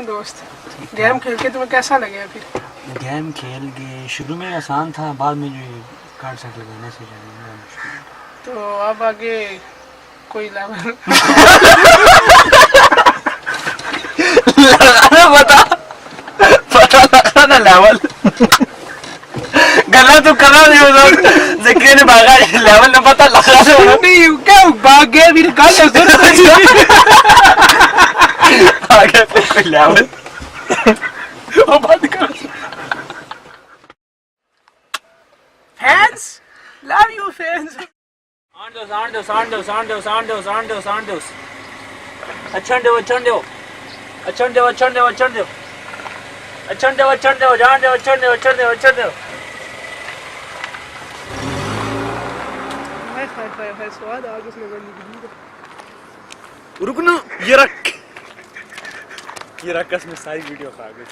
दोस्त गेम खेल के तुम्हें कैसा लगे? फिर गेम खेल के शुरू में आसान था, बाद में जो कार्ड सेट लगाने से तो अब आगे कोई लेवल पता लगा ना लेवल गला तो करा नहीं हो जिक्र ने भागा लेवल ना पता लगा नहीं क्या भाग गया फिर कल आगे कोई लेवल वो बंद कर फैंस लव यू फैंस अच्छा दो हाय स्वाद आग उसमें बंद रुकना ये रख कसम सारी वीडियो खा गई।